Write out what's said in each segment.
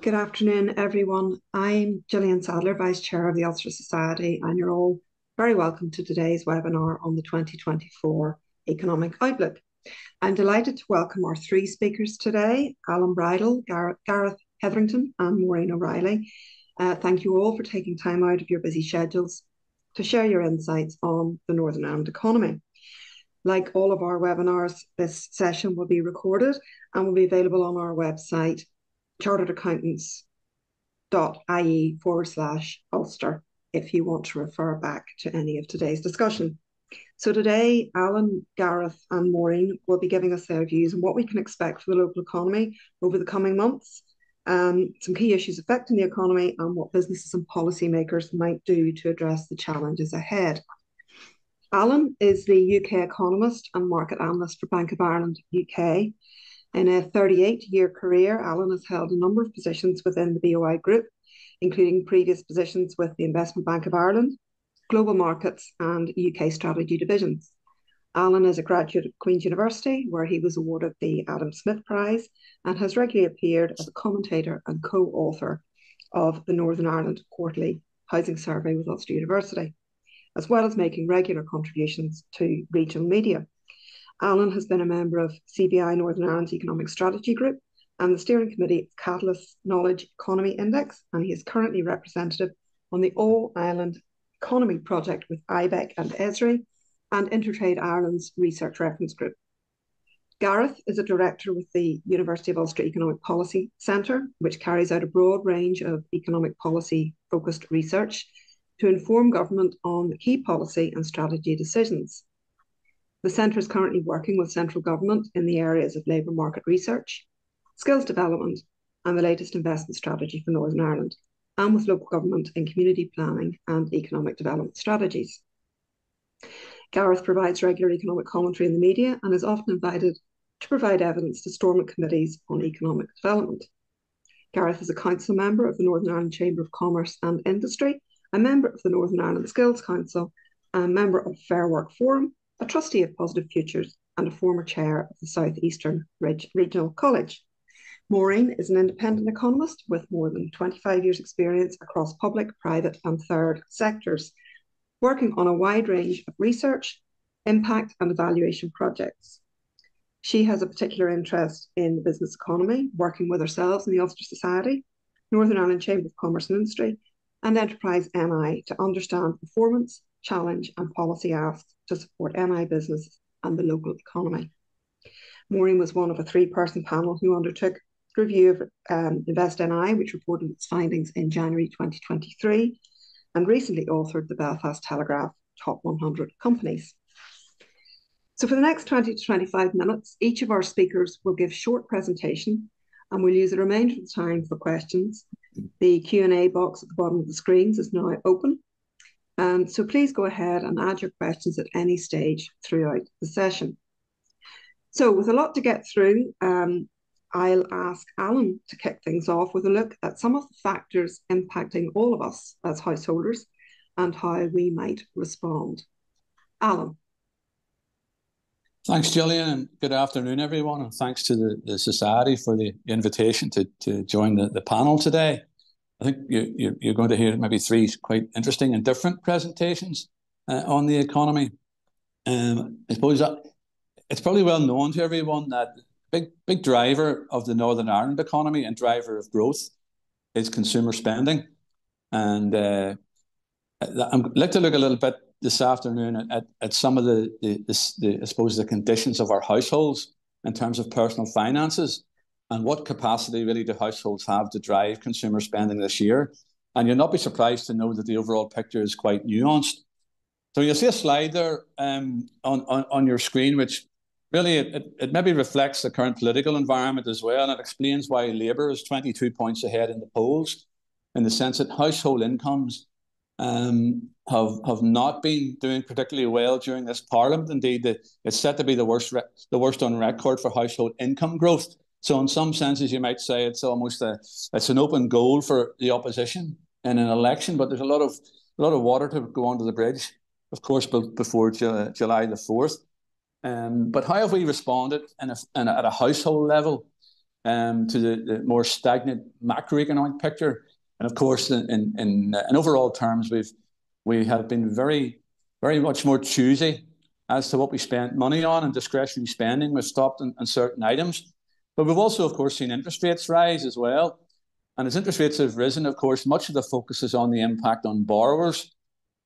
Good afternoon, everyone. I'm Gillian Sadler, Vice Chair of the Ulster Society, and you're all very welcome to today's webinar on the 2024 Economic Outlook. I'm delighted to welcome our three speakers today, Alan Bridle, Gareth Hetherington, and Maureen O'Reilly. Thank you all for taking time out of your busy schedules to share your insights on the Northern Ireland economy. Like all of our webinars, this session will be recorded and will be available on our website, charteredaccountants.ie/Ulster, if you want to refer back to any of today's discussion. So today, Alan, Gareth and Maureen will be giving us their views on what we can expect for the local economy over the coming months, some key issues affecting the economy and what businesses and policymakers might do to address the challenges ahead. Alan is the UK economist and market analyst for Bank of Ireland UK. In a 38-year career, Alan has held a number of positions within the BOI Group, including previous positions with the Investment Bank of Ireland, Global Markets and UK Strategy divisions. Alan is a graduate of Queen's University, where he was awarded the Adam Smith Prize and has regularly appeared as a commentator and co-author of the Northern Ireland Quarterly Housing Survey with Ulster University, as well as making regular contributions to regional media. Alan has been a member of CBI Northern Ireland's Economic Strategy Group and the steering committee of Catalyst Knowledge Economy Index, and he is currently representative on the All Ireland Economy Project with IBEC and ESRI and Intertrade Ireland's Research Reference Group. Gareth is a director with the University of Ulster Economic Policy Centre, which carries out a broad range of economic policy-focused research to inform government on key policy and strategy decisions. The Centre is currently working with central government in the areas of labour market research, skills development, and the latest investment strategy for Northern Ireland, and with local government in community planning and economic development strategies. Gareth provides regular economic commentary in the media and is often invited to provide evidence to Stormont committees on economic development. Gareth is a council member of the Northern Ireland Chamber of Commerce and Industry, a member of the Northern Ireland Skills Council, and a member of Fair Work Forum, a trustee of Positive Futures, and a former chair of the South Eastern Regional College. Maureen is an independent economist with more than 25 years' experience across public, private, and third sectors, working on a wide range of research, impact, and evaluation projects. She has a particular interest in the business economy, working with ourselves in the Ulster Society, Northern Ireland Chamber of Commerce and Industry, and Enterprise NI to understand performance, challenge, and policy asks to support NI business and the local economy. Maureen was one of a three-person panel who undertook a review of Invest NI, which reported its findings in January 2023, and recently authored the Belfast Telegraph Top 100 Companies. So for the next 20 to 25 minutes, each of our speakers will give a short presentation, and we'll use the remainder of the time for questions. The Q&A box at the bottom of the screens is now open. So please go ahead and add your questions at any stage throughout the session. So with a lot to get through, I'll ask Alan to kick things off with a look at some of the factors impacting all of us as householders and how we might respond. Alan. Thanks, Gillian, and good afternoon, everyone. And thanks to the Society for the invitation to join the panel today. I think you're going to hear maybe three quite interesting and different presentations on the economy. I suppose that it's probably well known to everyone that big driver of the Northern Ireland economy and driver of growth is consumer spending. And I'd like to look a little bit this afternoon at some of I suppose the conditions of our households in terms of personal finances. And what capacity really do households have to drive consumer spending this year? And you'll not be surprised to know that the overall picture is quite nuanced. So you'll see a slide there on your screen, which really it maybe reflects the current political environment as well. And it explains why Labour is 22 points ahead in the polls, in the sense that household incomes have not been doing particularly well during this Parliament. Indeed, it's set to be the worst on record for household income growth. So in some senses, you might say it's almost it's an open goal for the opposition in an election, but there's a lot of water to go under the bridge, of course, before July the 4th. But how have we responded at a household level to the more stagnant macroeconomic picture. And of course, in overall terms, we have been very, very much more choosy as to what we spent money on, and discretionary spending. We've stopped on certain items. But we've also, of course, seen interest rates rise as well. And as interest rates have risen, of course, much of the focus is on the impact on borrowers.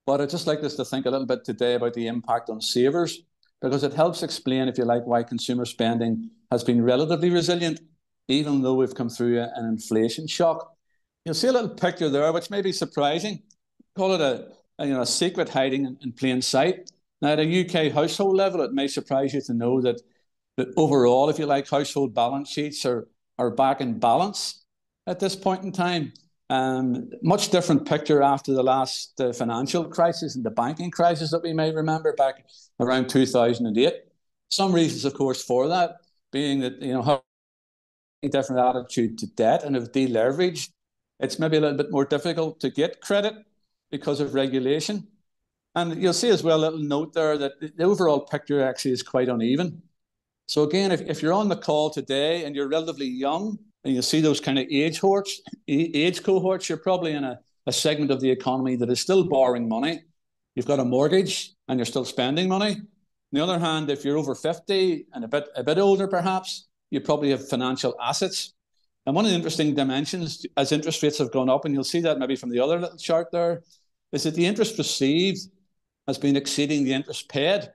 But I'd just like us to think a little bit today about the impact on savers, because it helps explain, if you like, why consumer spending has been relatively resilient, even though we've come through an inflation shock. You'll see a little picture there, which may be surprising. Call it a secret hiding in plain sight. Now, at a UK household level, it may surprise you to know that overall, if you like, household balance sheets are back in balance at this point in time. Much different picture after the last financial crisis and the banking crisis that we may remember back around 2008. Some reasons, of course, for that being that, how a different attitude to debt, and if deleveraged, it's maybe a little bit more difficult to get credit because of regulation. And you'll see as well a little note there that the overall picture actually is quite uneven. So again, if you're on the call today and you're relatively young, and you see those kind of age cohorts, you're probably in a segment of the economy that is still borrowing money. You've got a mortgage and you're still spending money. On the other hand, if you're over 50 and a bit older perhaps, you probably have financial assets. And one of the interesting dimensions as interest rates have gone up, and you'll see that maybe from the other little chart there, is that the interest received has been exceeding the interest paid.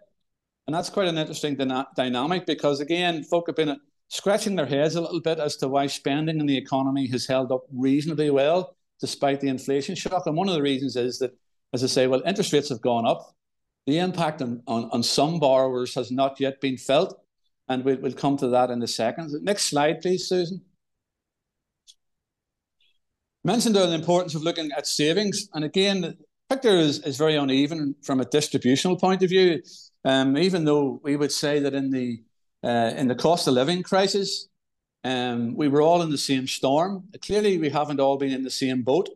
And that's quite an interesting dynamic, because again, folk have been scratching their heads a little bit as to why spending in the economy has held up reasonably well despite the inflation shock. And one of the reasons is that, as I say, well, interest rates have gone up. The impact on some borrowers has not yet been felt. And we'll come to that in a second. Next slide, please, Susan. I mentioned the importance of looking at savings. And again, the picture is very uneven from a distributional point of view. Even though we would say that in the cost of living crisis, we were all in the same storm. Clearly, we haven't all been in the same boat.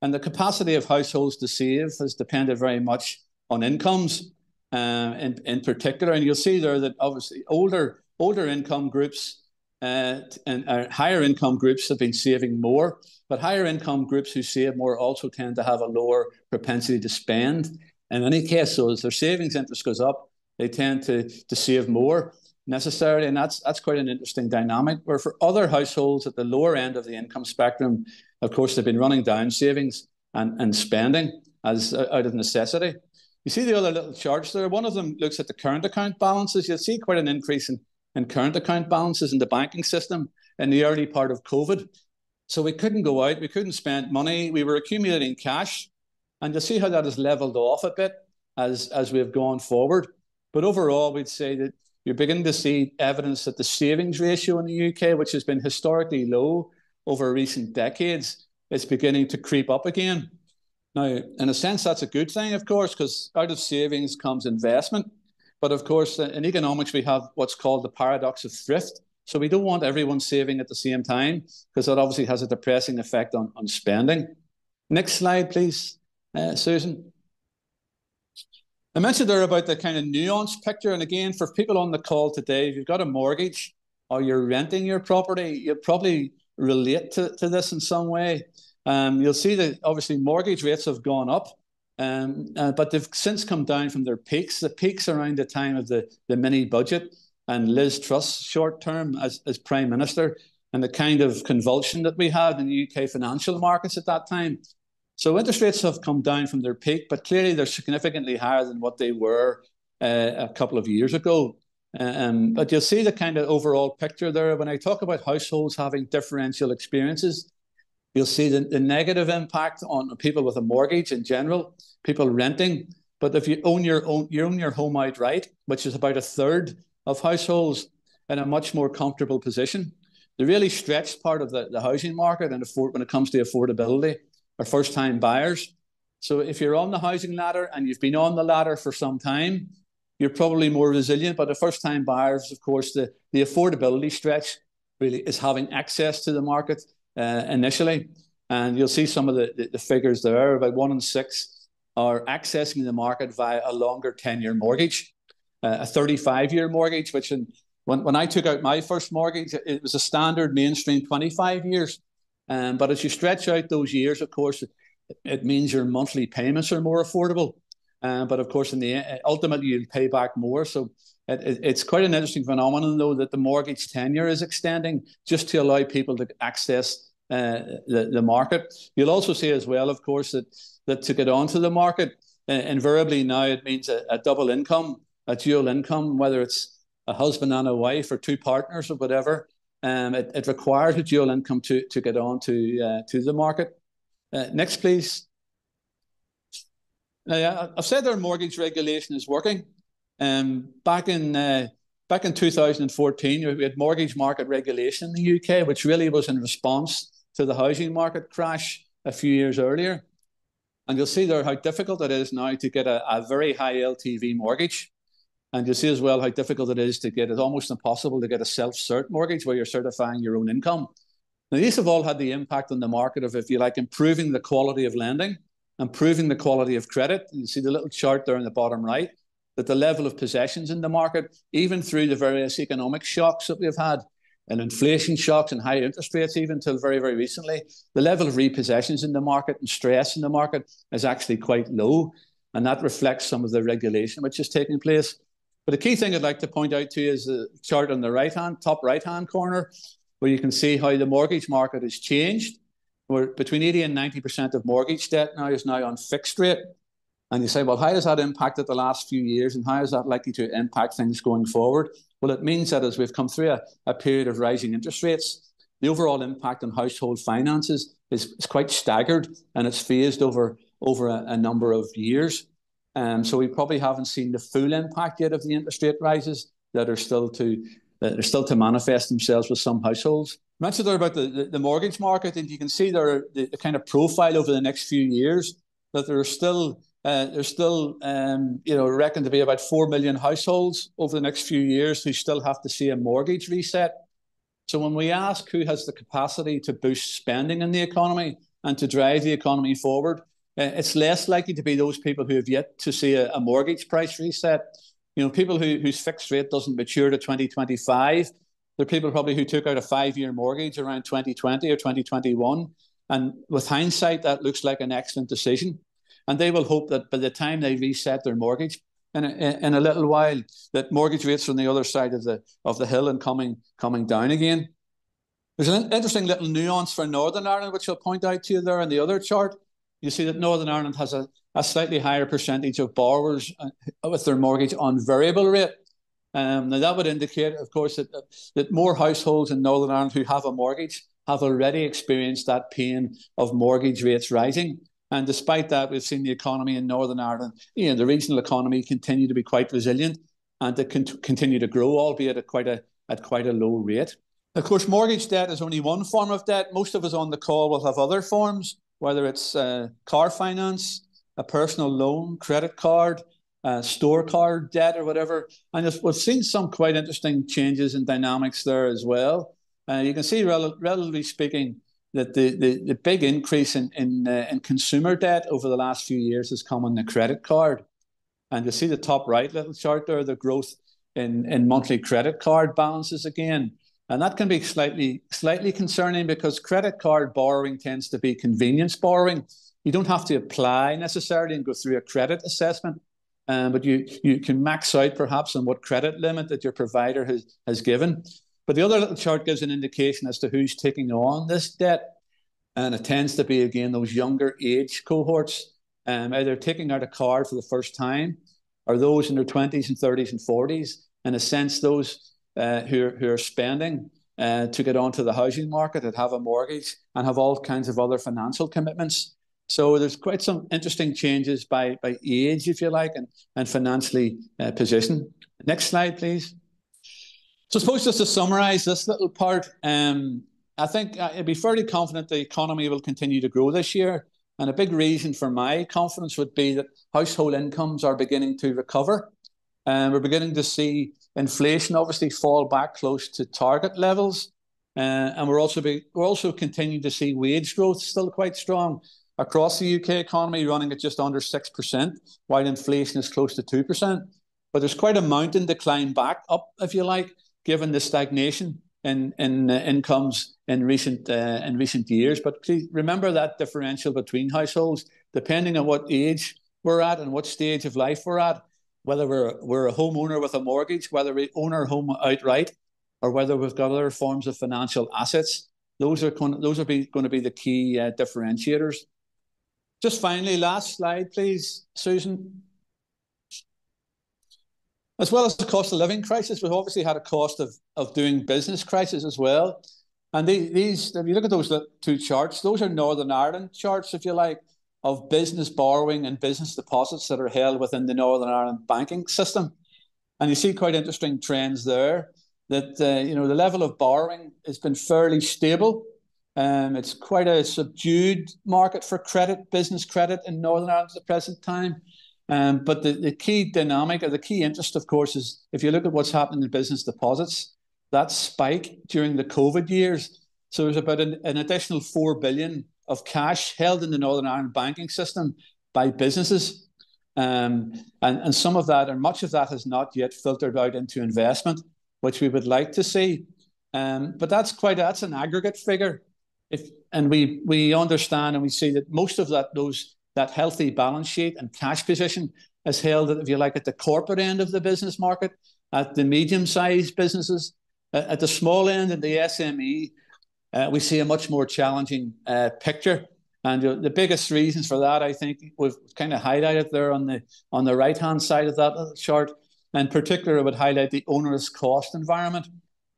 And the capacity of households to save has depended very much on incomes in particular. And you'll see there that obviously older income groups and higher income groups have been saving more. But higher income groups who save more also tend to have a lower propensity to spend. In any case, so as their savings interest goes up, they tend to save more necessarily, and that's quite an interesting dynamic. Where for other households at the lower end of the income spectrum, of course, they've been running down savings and spending as out of necessity. You see the other little charts there. One of them looks at the current account balances. You'll see quite an increase in current account balances in the banking system in the early part of COVID. So we couldn't go out, we couldn't spend money, we were accumulating cash. And you'll see how that has leveled off a bit as we have gone forward. But overall, we'd say that you're beginning to see evidence that the savings ratio in the UK, which has been historically low over recent decades, is beginning to creep up again. Now, in a sense, that's a good thing, of course, because out of savings comes investment. But of course, in economics, we have what's called the paradox of thrift. So we don't want everyone saving at the same time, because that obviously has a depressing effect on spending. Next slide, please. Susan. I mentioned there about the kind of nuanced picture. And again, for people on the call today, if you've got a mortgage or you're renting your property, you'll probably relate to this in some way. You'll see that obviously mortgage rates have gone up, but they've since come down from their peaks. The peaks around the time of the mini budget and Liz Truss short term as Prime Minister, and the kind of convulsion that we had in the UK financial markets at that time. So interest rates have come down from their peak, but clearly they're significantly higher than what they were a couple of years ago. But you'll see the kind of overall picture there. When I talk about households having differential experiences, you'll see the negative impact on people with a mortgage in general, people renting. But if you own your home outright, which is about a third of households, in a much more comfortable position. The really stretched part of the housing market and when it comes to affordability are first-time buyers. So if you're on the housing ladder and you've been on the ladder for some time, you're probably more resilient. But the first-time buyers, of course, the affordability stretch really is having access to the market initially. And you'll see some of the figures there. About 1 in 6 are accessing the market via a longer 10-year mortgage, a 35-year mortgage, which in When I took out my first mortgage, it was a standard mainstream 25 years. But as you stretch out those years, of course, it means your monthly payments are more affordable. But of course, ultimately, you'll pay back more. So it's quite an interesting phenomenon, though, that the mortgage tenure is extending just to allow people to access the market. You'll also see as well, of course, that to get onto the market, invariably now it means a double income, a dual income, whether it's a husband and a wife or two partners or whatever. It requires a dual income to get on to the market. Next, please. Now, I've said our mortgage regulation is working. Back in 2014, we had mortgage market regulation in the UK, which really was in response to the housing market crash a few years earlier. And you'll see there how difficult it is now to get a very high LTV mortgage. And you'll see as well how difficult it is to get, it's almost impossible to get a self-cert mortgage where you're certifying your own income. Now, these have all had the impact on the market of, if you like, improving the quality of lending, improving the quality of credit. You see the little chart there in the bottom right, that the level of possessions in the market, even through the various economic shocks that we've had, and inflation shocks and high interest rates, even until very, very recently, the level of repossessions in the market and stress in the market is actually quite low. And that reflects some of the regulation which is taking place. But the key thing I'd like to point out to you is the chart on the top right-hand corner, where you can see how the mortgage market has changed, where between 80 and 90% of mortgage debt is now on fixed rate. And you say, well, how has that impacted the last few years, and how is that likely to impact things going forward? Well, it means that as we've come through a period of rising interest rates, the overall impact on household finances is quite staggered, and it's phased over a number of years. So we probably haven't seen the full impact yet of the interest rate rises that are still to manifest themselves with some households. I mentioned there about the mortgage market, and you can see there the kind of profile over the next few years, that there's still reckoned to be about 4 million households over the next few years who still have to see a mortgage reset. So when we ask who has the capacity to boost spending in the economy and to drive the economy forward, it's less likely to be those people who have yet to see a mortgage price reset. People whose fixed rate doesn't mature to 2025. They're people probably who took out a 5-year mortgage around 2020 or 2021. And with hindsight, that looks like an excellent decision. And they will hope that by the time they reset their mortgage in a little while, that mortgage rates are on the other side of the hill and coming down again. There's an interesting little nuance for Northern Ireland, which I'll point out to you there in the other chart. You see that Northern Ireland has a slightly higher percentage of borrowers with their mortgage on variable rate. Now, that would indicate, of course, that more households in Northern Ireland who have a mortgage have already experienced that pain of mortgage rates rising. And despite that, we've seen the economy in Northern Ireland, the regional economy, continue to be quite resilient and to continue to grow, albeit at quite a low rate. Of course, mortgage debt is only one form of debt. Most of us on the call will have other forms, whether it's car finance, a personal loan, credit card, store card debt or whatever. And we've seen some quite interesting changes in dynamics there as well. You can see, relatively speaking, that the big increase in consumer debt over the last few years has come on the credit card. And you see the top right little chart there, the growth in monthly credit card balances again. And that can be slightly concerning, because credit card borrowing tends to be convenience borrowing. You don't have to apply necessarily and go through a credit assessment, but you can max out perhaps on what credit limit that your provider has given. But the other little chart gives an indication as to who's taking on this debt. And it tends to be, again, those younger age cohorts, either taking out a card for the first time, or those in their 20s and 30s and 40s. In a sense, those who are spending to get onto the housing market, that have a mortgage and have all kinds of other financial commitments. So there's quite some interesting changes by age, if you like, and financially positioned. Next slide, please. So I suppose just to summarise this little part, I think I'd be fairly confident the economy will continue to grow this year. And a big reason for my confidence would be that household incomes are beginning to recover. We're beginning to see inflation obviously fall back close to target levels. And we're also continuing to see wage growth still quite strong across the UK economy, running at just under 6%, while inflation is close to 2%. But there's quite a mountain to climb back up, if you like. given the stagnation in incomes in recent years. But please remember that differential between households, depending on what age we're at and what stage of life we're at, whether we're a homeowner with a mortgage, whether we own our home outright, or whether we've got other forms of financial assets. Those are going to be the key differentiators. Just finally, last slide, please, Susan. As well as the cost of living crisis, we've obviously had a cost of doing business crisis as well. And these, if you look at those two charts, those are Northern Ireland charts, if you like, of business borrowing and business deposits that are held within the Northern Ireland banking system. And you see quite interesting trends there, that the level of borrowing has been fairly stable. It's quite a subdued market for credit, business credit in Northern Ireland at the present time. But the key dynamic, or the key interest, of course, is if you look at what's happening in business deposits, that spike during the COVID years. So there's about an additional 4 billion of cash held in the Northern Ireland banking system by businesses. And some of that, or much of that, has not yet filtered out into investment, which we would like to see. But that's an aggregate figure. And we understand and we see that most of that healthy balance sheet and cash position is held, if you like, at the corporate end of the business market, at the medium-sized businesses. At the small end, in the SME, we see a much more challenging picture. And the biggest reasons for that, I think, we've kind of highlighted there on the right-hand side of that chart. In particular, I would highlight the onerous cost environment.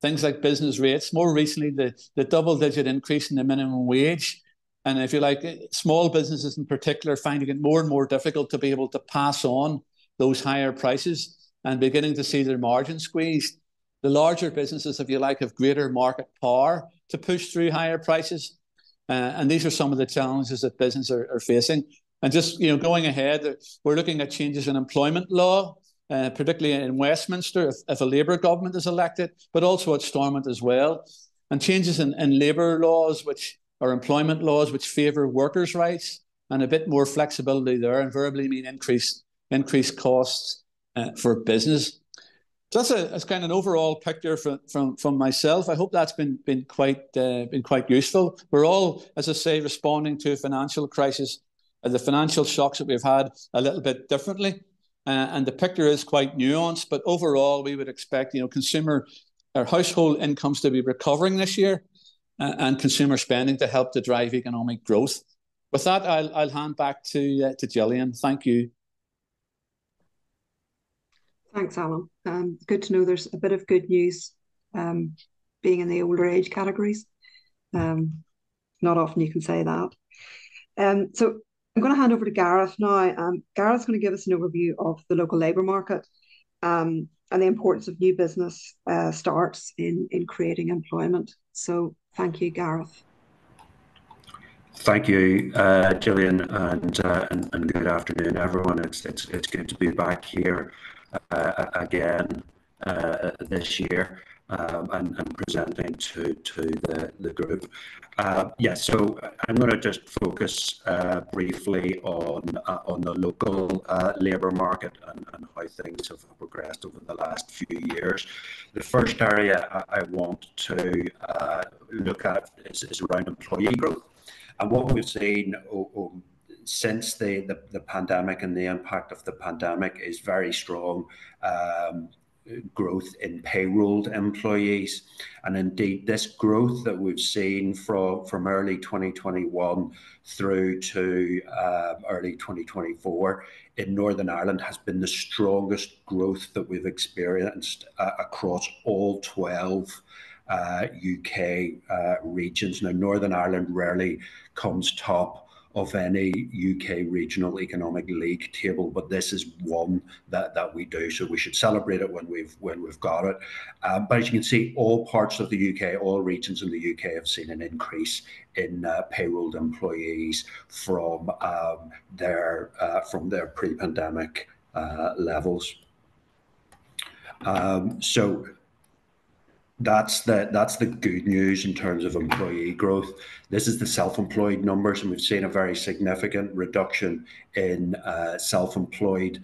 Things like business rates, more recently, the double-digit increase in the minimum wage. And if you like, small businesses in particular finding it more and more difficult to be able to pass on those higher prices and beginning to see their margins squeezed. The larger businesses, if you like, have greater market power to push through higher prices. And these are some of the challenges that businesses are facing. And just going ahead, we're looking at changes in employment law, particularly in Westminster, if a Labour government is elected, but also at Stormont as well. And changes in labour laws, or employment laws, which favour workers' rights, and a bit more flexibility there, invariably mean increased costs for business. So that's kind of an overall picture from myself. I hope that's been quite useful. We're all, as I say, responding to a financial crisis, the financial shocks that we've had, a little bit differently, and the picture is quite nuanced. But overall, we would expect consumer or household incomes to be recovering this year, and consumer spending to help to drive economic growth. With that, I'll hand back to Gillian. Thank you. Thanks, Alan. Good to know there's a bit of good news being in the older age categories. Not often you can say that. So I'm going to hand over to Gareth now. Gareth's going to give us an overview of the local labour market and the importance of new business starts in creating employment. So thank you, Gareth. Thank you, Gillian, and good afternoon, everyone. It's good to be back here again this year and presenting to the group. So I'm going to just focus briefly on the local labour market and how things have progressed over the last few years. The first area I want to look at is around employee growth. And what we've seen since the pandemic and the impact of the pandemic is very strong growth in payrolled employees. And indeed, this growth that we've seen from early 2021 through to early 2024 in Northern Ireland has been the strongest growth that we've experienced across all 12 UK regions. Now, Northern Ireland rarely comes top of any UK regional economic league table, but this is one that we do, so we should celebrate it when we've got it. But as you can see, all parts of the UK, all regions in the UK have seen an increase in payrolled employees from their pre-pandemic levels. So that's the good news in terms of employee growth. This is the self-employed numbers, and we've seen a very significant reduction in self-employed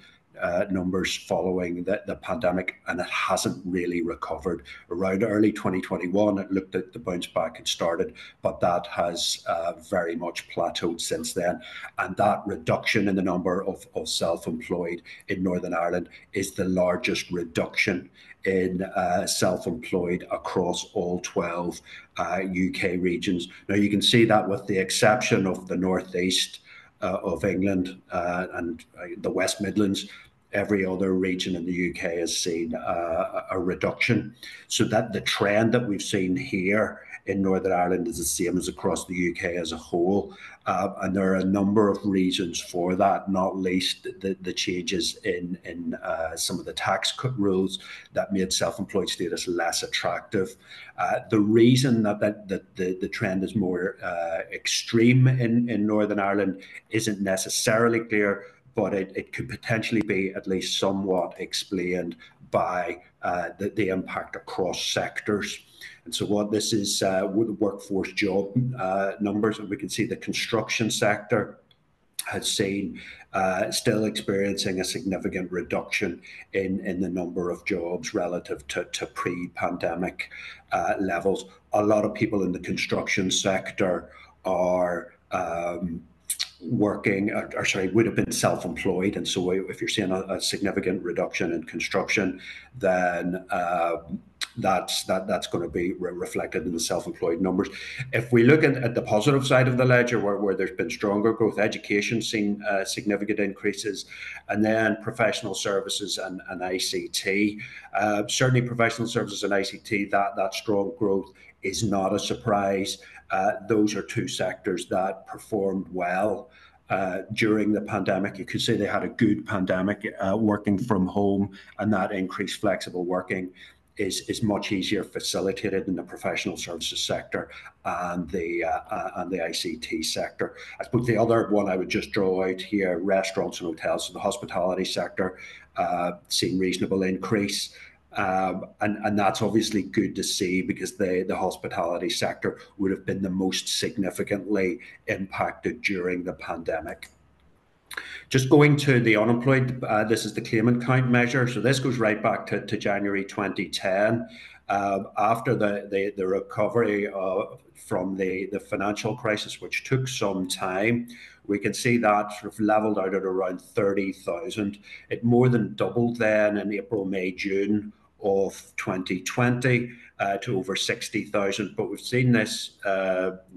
numbers following the pandemic, and it hasn't really recovered. Around early 2021, it looked at the bounce back had started, but that has very much plateaued since then. And that reduction in the number of self-employed in Northern Ireland is the largest reduction in self-employed across all 12 UK regions. Now, you can see that with the exception of the northeast of England and the West Midlands, every other region in the UK has seen a reduction. So that the trend that we've seen here in Northern Ireland is the same as across the UK as a whole. And there are a number of reasons for that, not least the changes in some of the tax cut rules that made self-employed status less attractive. The reason that the trend is more extreme in Northern Ireland isn't necessarily clear, but it could potentially be at least somewhat explained by the impact across sectors. And so what this is with the workforce job numbers, and we can see the construction sector has seen still experiencing a significant reduction in the number of jobs relative to pre-pandemic levels. A lot of people in the construction sector are working, or sorry, would have been self-employed, and so if you're seeing a significant reduction in construction, then that's going to be reflected in the self-employed numbers. If we look at the positive side of the ledger, where there's been stronger growth, education seen significant increases, and then professional services and ICT. Certainly professional services and ICT, that strong growth is not a surprise. Those are two sectors that performed well during the pandemic. You could say they had a good pandemic, working from home, and that increased flexible working is much easier facilitated in the professional services sector and the ICT sector. I suppose the other one I would just draw out here, restaurants and hotels, so the hospitality sector seeing reasonable increase. And that's obviously good to see, because the hospitality sector would have been the most significantly impacted during the pandemic. Just going to the unemployed, this is the claimant count measure. So this goes right back to January 2010. After the recovery from the financial crisis, which took some time, we can see that sort of leveled out at around 30,000. It more than doubled then in April, May, June of 2020 to over 60,000. But we've seen this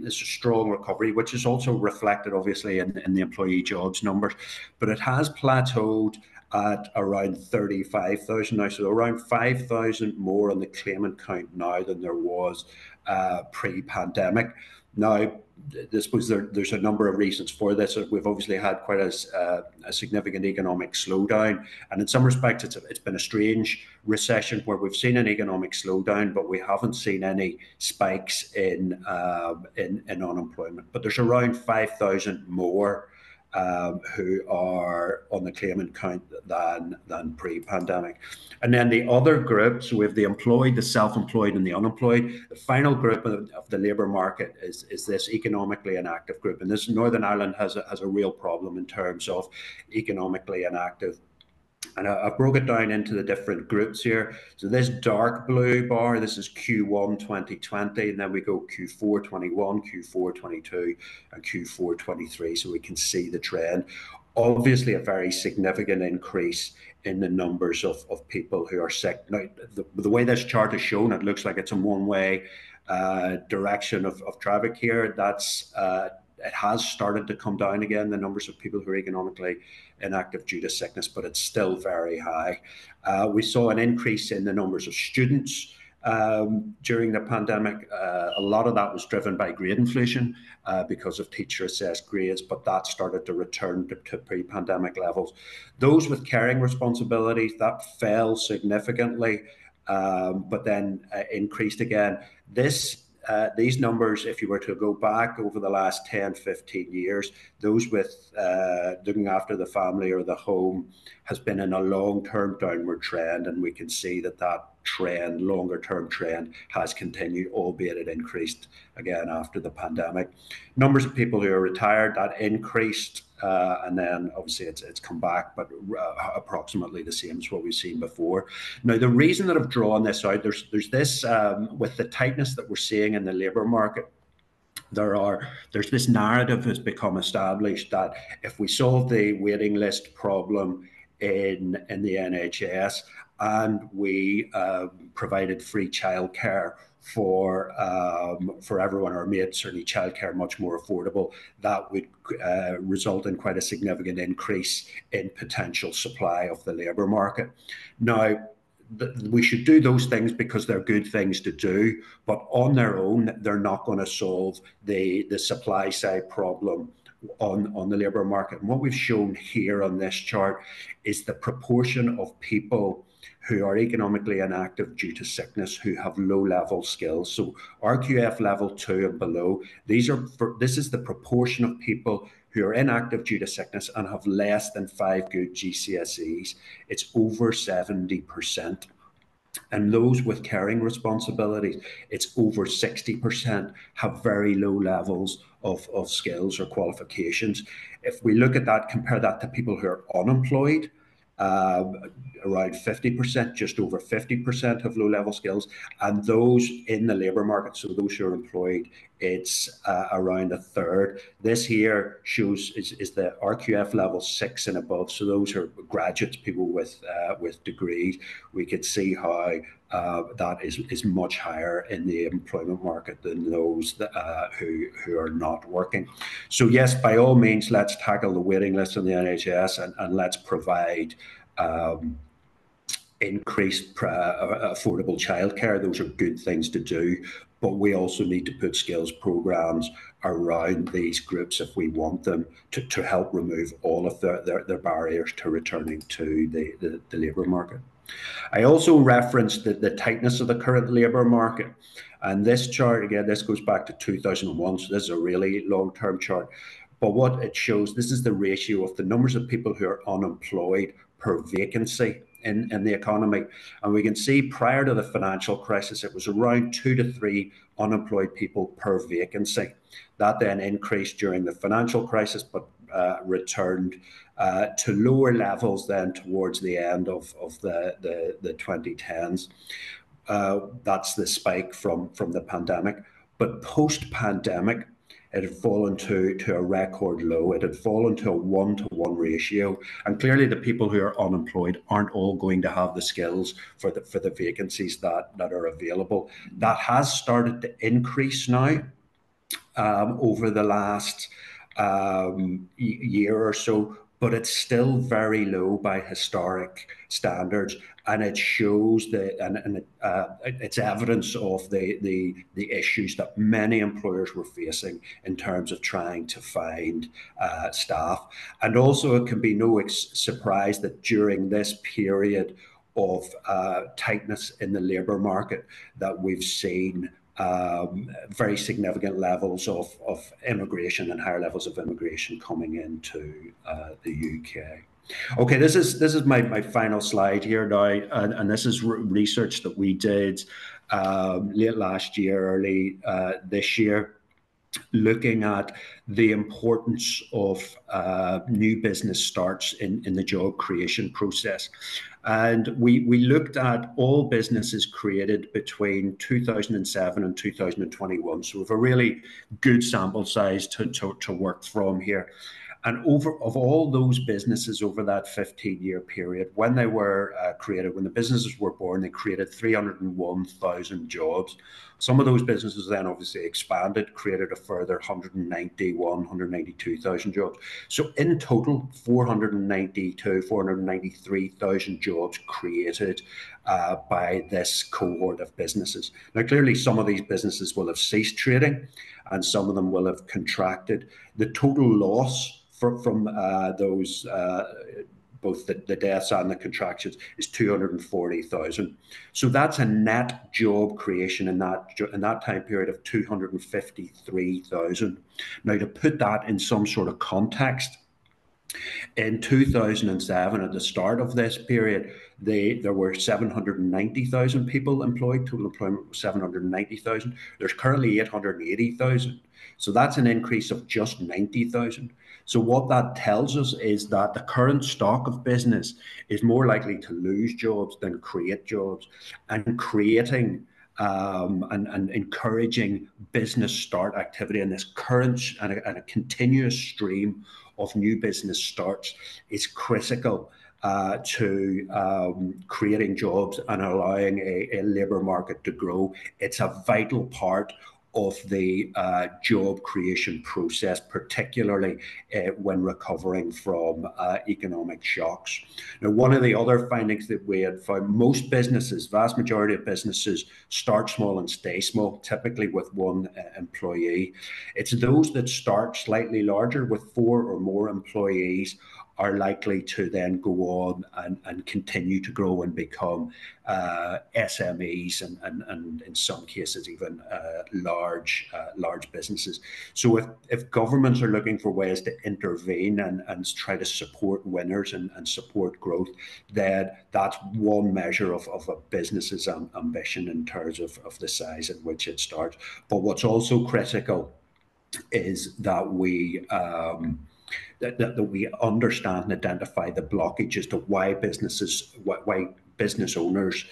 strong recovery, which is also reflected obviously in the employee jobs numbers, but it has plateaued at around 35,000 now, so around 5,000 more on the claimant count now than there was pre-pandemic. Now, I suppose there's a number of reasons for this. We've obviously had quite a significant economic slowdown, and in some respects it's been a strange recession where we've seen an economic slowdown, but we haven't seen any spikes in unemployment. But there's around 5,000 more who are on the claimant count than pre-pandemic. And then the other groups, so we have the employed, the self-employed and the unemployed. The final group of the labour market is this economically inactive group. And this Northern Ireland has a real problem in terms of economically inactive. And I've broke it down into the different groups here. So this dark blue bar, this is Q1 2020, and then we go Q4 21, Q4 22, and Q4 23. So we can see the trend. Obviously, a very significant increase in the numbers of people who are sick. Now, the way this chart is shown, it looks like it's a one-way direction of traffic here. It has started to come down again, the numbers of people who are economically inactive due to sickness, but it's still very high. We saw an increase in the numbers of students during the pandemic. A lot of that was driven by grade inflation because of teacher assessed grades, but that started to return to pre-pandemic levels. Those with caring responsibilities, that fell significantly, but then increased again. These numbers, if you were to go back over the last 10, 15 years, those with looking after the family or the home has been in a long-term downward trend, and we can see that trend, longer term trend, has continued, albeit it increased again after the pandemic. Numbers of people who are retired, that increased, and then obviously it's come back, but approximately the same as what we've seen before. Now, the reason that I've drawn this out, there's this, with the tightness that we're seeing in the labour market, there's this narrative has become established that if we solve the waiting list problem in the NHS and we provided free childcare for everyone, or made certainly childcare much more affordable, that would result in quite a significant increase in potential supply of the labour market. Now, we should do those things because they're good things to do, but on their own, they're not going to solve the supply side problem on the labour market. And what we've shown here on this chart is the proportion of people who are economically inactive due to sickness who have low-level skills. So RQF level 2 and below, this is the proportion of people who are inactive due to sickness and have less than 5 good GCSEs. It's over 70%. And those with caring responsibilities, it's over 60%, have very low levels of skills or qualifications. If we look at that, compare that to people who are unemployed, around 50%, just over 50% have low-level skills, and those in the labour market, so those who are employed, it's around a third. This here shows is the RQF level 6 and above, so those are graduates, people with degrees. We could see how that is much higher in the employment market than those that, who are not working. So yes, by all means, let's tackle the waiting list in the NHS and let's provide increased affordable childcare. Those are good things to do, but we also need to put skills programs around these groups if we want them to help remove all of their barriers to returning to the labour market. I also referenced the tightness of the current labour market. And this chart, again, this goes back to 2001, so this is a really long-term chart. But what it shows, this is the ratio of the numbers of people who are unemployed per vacancy in the economy. And we can see prior to the financial crisis, it was around 2 to 3 unemployed people per vacancy. That then increased during the financial crisis, but returned to lower levels then towards the end of the 2010s. That's the spike from the pandemic. But post-pandemic, it had fallen to a record low. It had fallen to a 1-to-1 ratio. And clearly the people who are unemployed aren't all going to have the skills for the vacancies that are available. That has started to increase now over the last year or so, but it's still very low by historic standards, and it shows it's evidence of the issues that many employers were facing in terms of trying to find staff. And also, it can be no surprise that during this period of tightness in the labour market, that we've seen very significant levels of immigration and higher levels of immigration coming into the UK. Okay, this is my final slide here now, and this is research that we did late last year, early this year, looking at the importance of new business starts in the job creation process. And we looked at all businesses created between 2007 and 2021. So we have a really good sample size to work from here. And of all those businesses over that 15-year period, when they were created, when the businesses were born, they created 301,000 jobs. Some of those businesses then obviously expanded, created a further 192,000 jobs. So in total, 493,000 jobs created by this cohort of businesses. Now, clearly, some of these businesses will have ceased trading and some of them will have contracted. The total loss from those, both the deaths and the contractions, is 240,000. So that's a net job creation in that time period of 253,000. Now, to put that in some sort of context, In 2007, at the start of this period, there were 790,000 people employed. Total employment was 790,000. There's currently 880,000. So that's an increase of just 90,000. So what that tells us is that the current stock of business is more likely to lose jobs than create jobs, and creating and encouraging business start activity and this current and a continuous stream of new business starts is critical to creating jobs and allowing a labour market to grow. It's a vital part of the job creation process, particularly when recovering from economic shocks. Now, one of the other findings that we had found, most businesses, vast majority of businesses, start small and stay small, typically with one employee. It's those that start slightly larger with 4 or more employees are likely to then go on and continue to grow and become SMEs and in some cases even large businesses. So if governments are looking for ways to intervene and try to support winners and support growth, then that's one measure of a business's ambition in terms of the size at which it starts. But what's also critical is that we that we understand and identify the blockage as to why business owners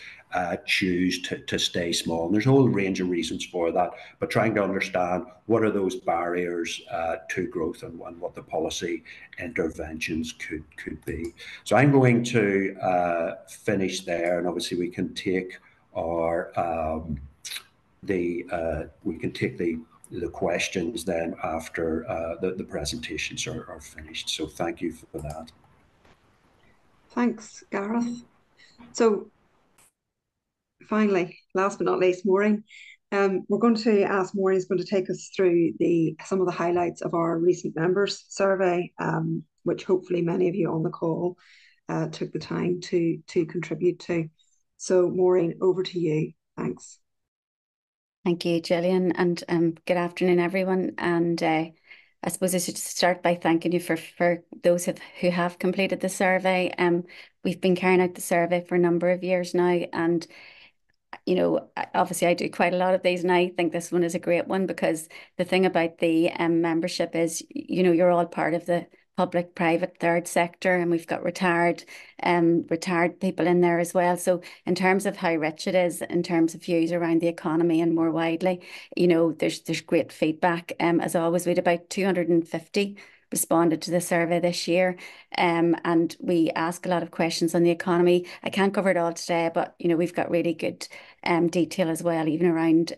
choose to stay small. And there's a whole range of reasons for that, but trying to understand what are those barriers to growth and what the policy interventions could be. So I'm going to finish there, and obviously we can take our the questions then after the presentations are finished. So thank you for that. Thanks, Gareth. So finally, last but not least, Maureen. We're going to ask Maureen is going to take us through some of the highlights of our recent members survey, which hopefully many of you on the call took the time to contribute to. So Maureen, over to you. Thanks. Thank you, Gillian, and good afternoon, everyone. And I suppose I should start by thanking you for those who have completed the survey. We've been carrying out the survey for a number of years now, and you know, obviously I do quite a lot of these, and I think this one is a great one because the thing about the membership is, you know, you're all part of the public, private, third sector, and we've got retired people in there as well. So in terms of how rich it is, in terms of views around the economy and more widely, you know, there's great feedback. As always, we had about 250 responded to the survey this year, and we ask a lot of questions on the economy. I can't cover it all today, but you know, we've got really good detail as well, even around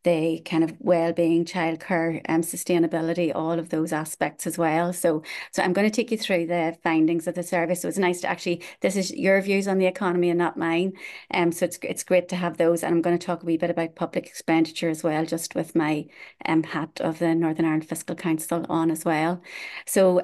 the kind of well-being, childcare, sustainability, all of those aspects as well. So I'm going to take you through the findings of the survey. So it's nice to actually, this is your views on the economy and not mine. So it's great to have those. And I'm going to talk a wee bit about public expenditure as well, just with my hat of the Northern Ireland Fiscal Council on as well. So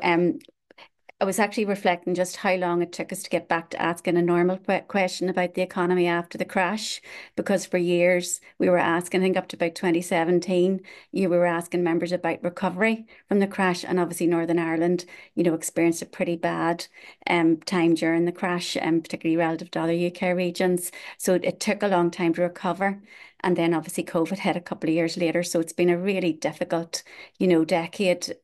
I was actually reflecting just how long it took us to get back to asking a normal question about the economy after the crash, because for years we were asking, I think up to about 2017, we were asking members about recovery from the crash, and obviously Northern Ireland, you know, experienced a pretty bad time during the crash, particularly relative to other UK regions. So it took a long time to recover. And then obviously COVID hit a couple of years later. So it's been a really difficult, you know, decade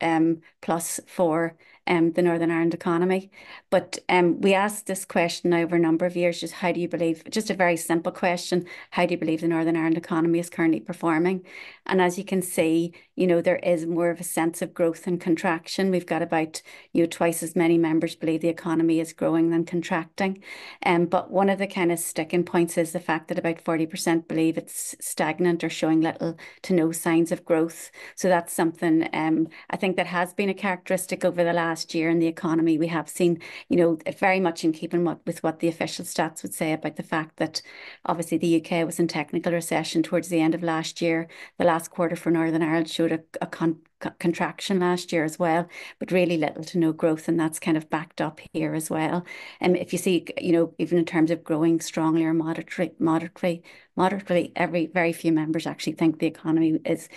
plus for the Northern Ireland economy. But we asked this question now over a number of years, just how do you believe, just a very simple question, how do you believe the Northern Ireland economy is currently performing? And as you can see, you know, there is more of a sense of growth and contraction. We've got about, you know, twice as many members believe the economy is growing than contracting. But one of the kind of sticking points is the fact that about 40% believe it's stagnant or showing little to no signs of growth. So that's something I think that has been a characteristic over the last year in the economy. We have seen, you know, very much in keeping with what the official stats would say about the fact that obviously the UK was in technical recession towards the end of last year. The last quarter for Northern Ireland showed a contraction last year as well, but really little to no growth, and that's kind of backed up here as well. And if you see, you know, even in terms of growing strongly or moderately, very few members actually think the economy is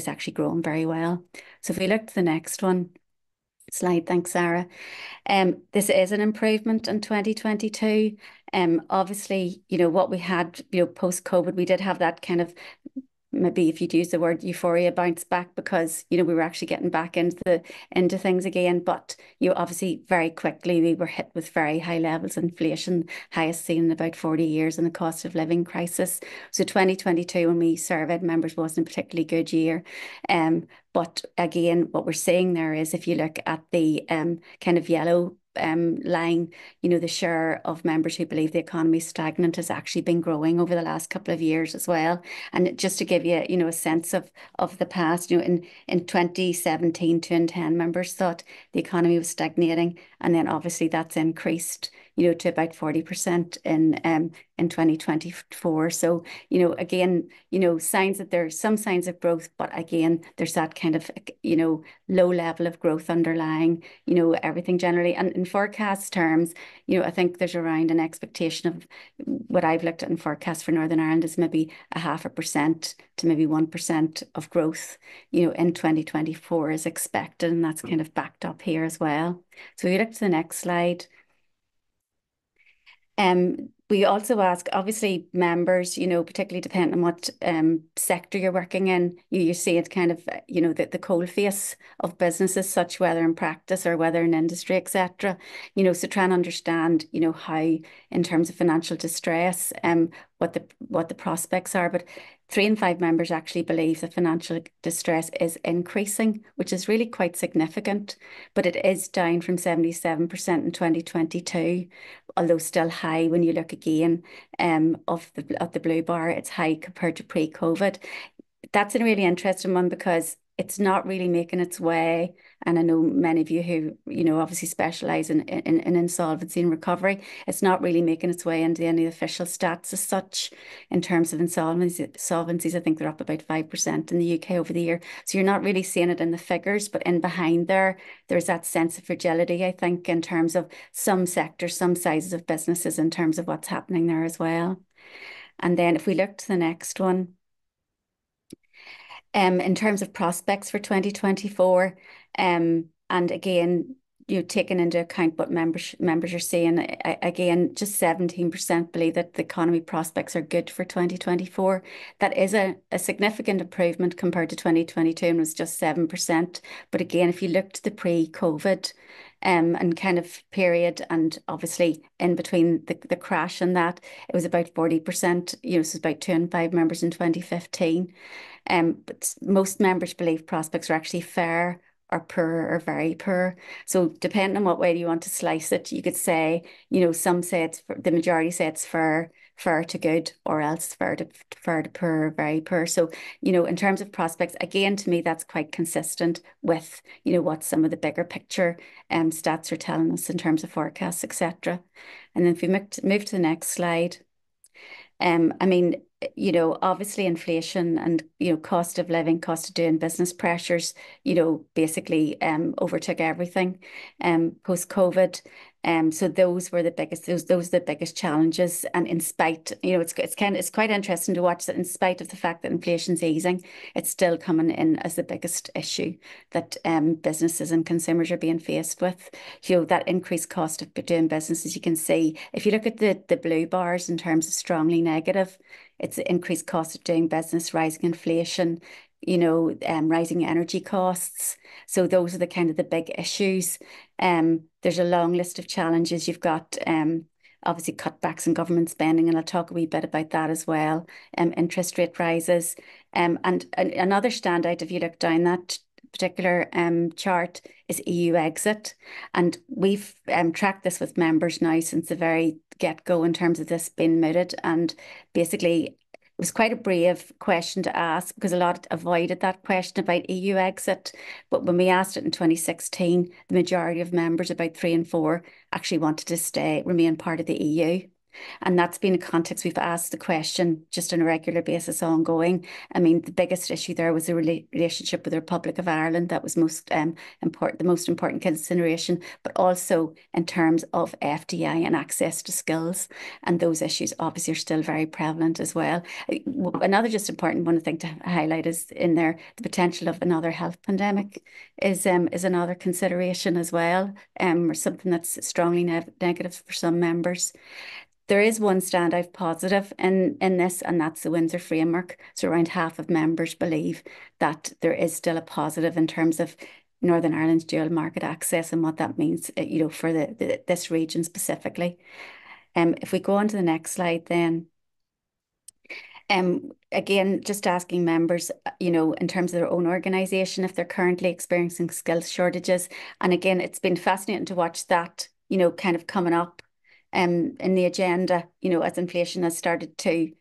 actually growing very well. So if we look to the next one. slide. Thanks, Sarah. This is an improvement in 2022. Obviously, what we had, post-COVID, we did have that kind of, maybe if you'd use the word euphoria, bounce back, because we were actually getting back into things again. But obviously very quickly we were hit with very high levels of inflation, highest seen in about 40 years, and the cost of living crisis. So 2022, when we surveyed members, wasn't a particularly good year. But again, what we're seeing there is, if you look at the kind of yellow line, the share of members who believe the economy is stagnant has actually been growing over the last couple of years as well. And just to give you, a sense of the past, in 2017, 2 in 10 members thought the economy was stagnating, and then obviously that's increased, to about 40% in 2024. So, again, signs that there's some signs of growth, but again, there's that kind of, low level of growth underlying, everything generally. And in forecast terms, I think there's around an expectation of, what I've looked at in forecast for Northern Ireland is maybe 0.5% to maybe 1% of growth, in 2024 is expected. And that's kind of backed up here as well. So we look to the next slide. We also ask, obviously, members, particularly depending on what sector you're working in, you see it kind of, the coal face of businesses, such whether in practice or whether in industry, etc. So try and understand, how, in terms of financial distress, what the prospects are. But 3 in 5 members actually believe that financial distress is increasing, which is really quite significant, but it is down from 77% in 2022, although still high when you look again of the blue bar. It's high compared to pre-COVID. That's a really interesting one, because it's not really making its way. And I know many of you who, obviously specialise in insolvency and recovery, it's not really making its way into any official stats as such. In terms of insolvencies, I think they're up about 5% in the UK over the year. So you're not really seeing it in the figures, but in behind there's that sense of fragility, I think, in terms of some sectors, some sizes of businesses, in terms of what's happening there as well. And then if we look to the next one, in terms of prospects for 2024, and again, taking into account what members are saying, again, just 17% believe that the economy prospects are good for 2024. That is a significant improvement compared to 2022, and was just 7%. But again, if you look to the pre-COVID and kind of period, and obviously in between the crash and that, it was about 40%, so it's about 2 in 5 members in 2015. But most members believe prospects are actually fair or poor or very poor. So depending on what way you want to slice it, you could say, some say the majority say it's fair to good, or else fair to poor, very poor. So, in terms of prospects, again, to me, that's quite consistent with, what some of the bigger picture stats are telling us in terms of forecasts, etc. And then if we move to the next slide. I mean, obviously inflation and, cost of living, cost of doing business pressures, basically overtook everything post-COVID. So those were the biggest, those the biggest challenges. And in spite, it's quite interesting to watch that, in spite of the fact that inflation's easing, it's still coming in as the biggest issue that businesses and consumers are being faced with. That increased cost of doing business, as you can see, if you look at the blue bars in terms of strongly negative, it's the increased cost of doing business, rising inflation, rising energy costs. So those are the kind of the big issues. There's a long list of challenges. You've got obviously cutbacks in government spending, and I'll talk a wee bit about that as well. Interest rate rises. And another standout, if you look down that particular chart, is EU exit. And we've tracked this with members now since the very get-go in terms of this being mooted. And basically, it was quite a brave question to ask, because a lot avoided that question about EU exit. But when we asked it in 2016, the majority of members, about 3 in 4, actually wanted to remain part of the EU. And that's been a context we've asked the question just on a regular basis ongoing. I mean, the biggest issue there was the relationship with the Republic of Ireland. That was most important, the most important consideration, but also in terms of FDI and access to skills. And those issues obviously are still very prevalent as well. Another just important one thing to highlight is in there, the potential of another health pandemic is another consideration as well, or something that's strongly negative for some members. There is one standout positive in this, and that's the Windsor framework. So around half of members believe that there is still a positive in terms of Northern Ireland's dual market access and what that means, for this region specifically. If we go on to the next slide, then. Again, just asking members, in terms of their own organisation, if they're currently experiencing skills shortages. And again, it's been fascinating to watch that, kind of coming up in the agenda, as inflation has started to,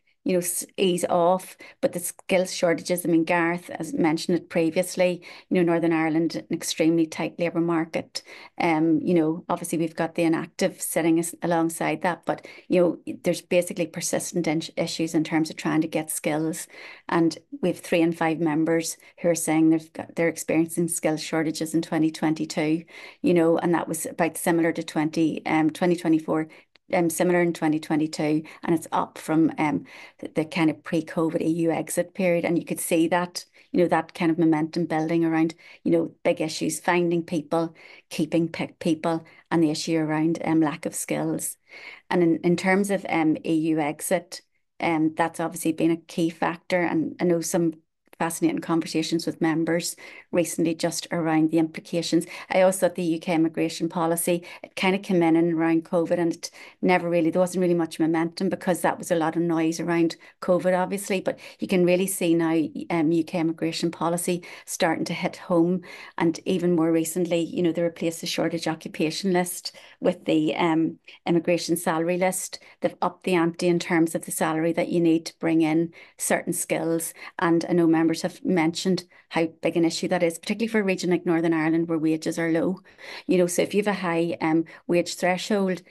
ease off. But the skills shortages, I mean, Gareth has mentioned it previously, Northern Ireland, an extremely tight labour market. Obviously we've got the inactive sitting alongside that, but, there's basically persistent issues in terms of trying to get skills. And we have 3 in 5 members who are saying they're experiencing skills shortages in 2022, and that was about similar to 2024. Similar in 2022, and it's up from the kind of pre-COVID EU exit period. And you could see that, that kind of momentum building around, big issues, finding people, keeping people, and the issue around lack of skills. And in terms of EU exit, that's obviously been a key factor. And I know some fascinating conversations with members recently just around the implications. I also thought the UK immigration policy, it kind of came in and around COVID, and it never really, there wasn't really much momentum because that was a lot of noise around COVID, obviously. But you can really see now UK immigration policy starting to hit home. And even more recently, they replaced the shortage occupation list with the immigration salary list. They've upped the ante in terms of the salary that you need to bring in certain skills. And I know members have mentioned how big an issue that is, particularly for a region like Northern Ireland where wages are low. So if you have a high wage threshold,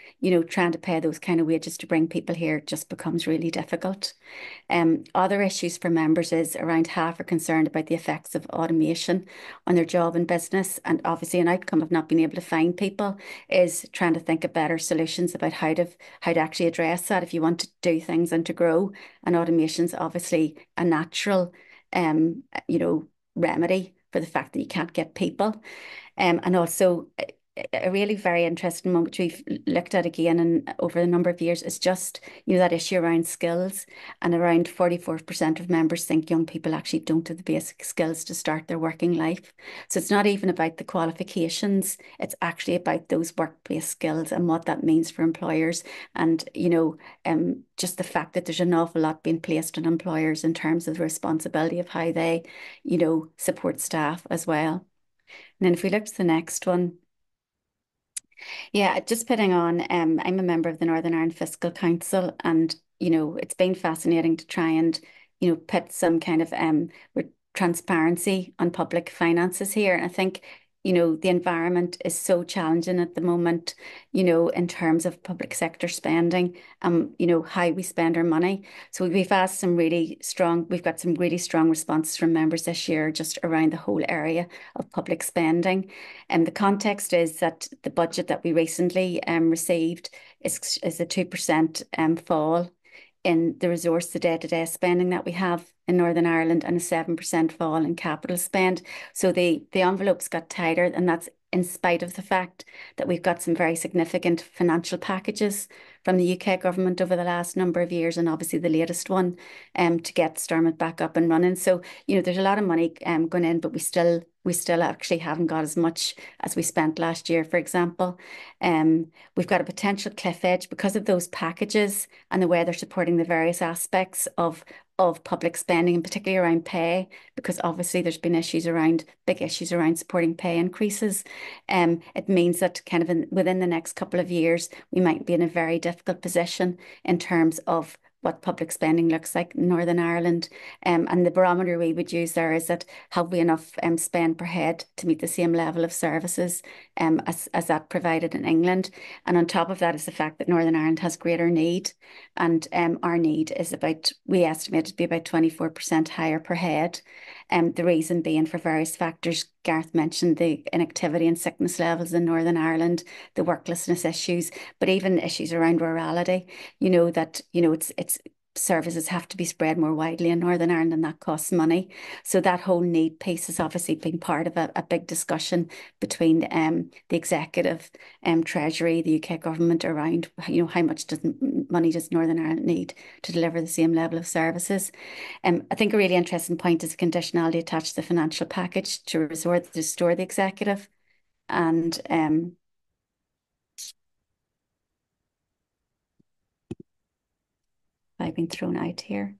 trying to pay those kind of wages to bring people here just becomes really difficult. Other issues for members is around half are concerned about the effects of automation on their job and business. And obviously an outcome of not being able to find people is trying to think of better solutions about how to actually address that if you want to do things and to grow. And automation's obviously a natural remedy for the fact that you can't get people. And also a really very interesting moment which we've looked at again and over a number of years is just, that issue around skills. And around 44% of members think young people actually don't have the basic skills to start their working life. So it's not even about the qualifications, it's actually about those workplace skills and what that means for employers. And, just the fact that there's an awful lot being placed on employers in terms of the responsibility of how they, support staff as well. And then if we look to the next one, yeah, just putting on, I'm a member of the Northern Ireland Fiscal Council, and, it's been fascinating to try and, put some kind of transparency on public finances here. And I think, the environment is so challenging at the moment, in terms of public sector spending, how we spend our money. So we've asked we've got some really strong responses from members this year just around the whole area of public spending. And the context is that the budget that we recently received is a 2% fall in the resource, the day-to-day spending that we have in Northern Ireland, and a 7% fall in capital spend. So the envelopes got tighter, and that's in spite of the fact that we've got some very significant financial packages from the UK government over the last number of years, and obviously the latest one to get Stormont back up and running. So, there's a lot of money going in, but we still actually haven't got as much as we spent last year, for example. We've got a potential cliff edge because of those packages and the way they're supporting the various aspects of public spending, and particularly around pay, because obviously there's been big issues around supporting pay increases. It means that kind of within the next couple of years, we might be in a very difficult position in terms of what public spending looks like in Northern Ireland. And the barometer we would use there is that have we enough spend per head to meet the same level of services as that provided in England. And on top of that is the fact that Northern Ireland has greater need, and our need is we estimate it to be about 24% higher per head. The reason being for various factors. Gareth mentioned the inactivity and sickness levels in Northern Ireland, the worklessness issues, but even issues around rurality. It's services have to be spread more widely in Northern Ireland, and that costs money. So that whole need piece has obviously been part of a big discussion between the executive, Treasury, the UK government around how much money does Northern Ireland need to deliver the same level of services. I think a really interesting point is the conditionality attached to the financial package to restore the executive, and I've been thrown out here.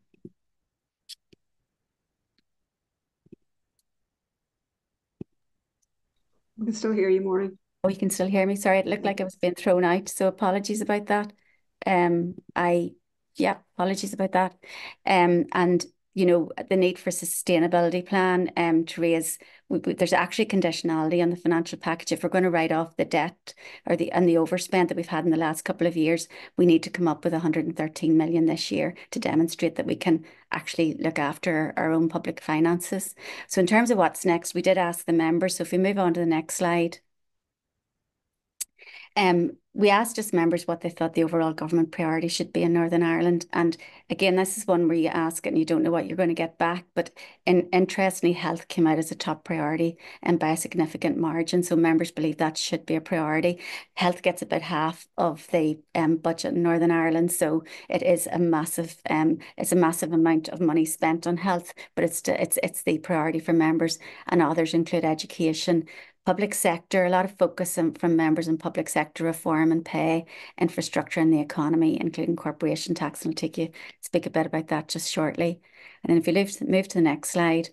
I can still hear you, Maureen. Oh, you can still hear me. Sorry, it looked like I was being thrown out, so apologies about that. Apologies about that. And the need for a sustainability plan to raise. There's actually conditionality on the financial package. If we're going to write off the debt and the overspend that we've had in the last couple of years, we need to come up with 113 million this year to demonstrate that we can actually look after our own public finances. So in terms of what's next, we did ask the members. So if we move on to the next slide. We asked just members what they thought the overall government priority should be in Northern Ireland. And again, this is one where you ask and you don't know what you're going to get back. But interestingly, health came out as a top priority and by a significant margin. So members believe that should be a priority. Health gets about half of the budget in Northern Ireland. So it is a massive amount of money spent on health, but it's the priority for members, and others include education. Public sector, a lot of focus from members in public sector reform and pay, infrastructure and the economy, including corporation tax. And I'll speak a bit about that just shortly. And then if you move to the next slide.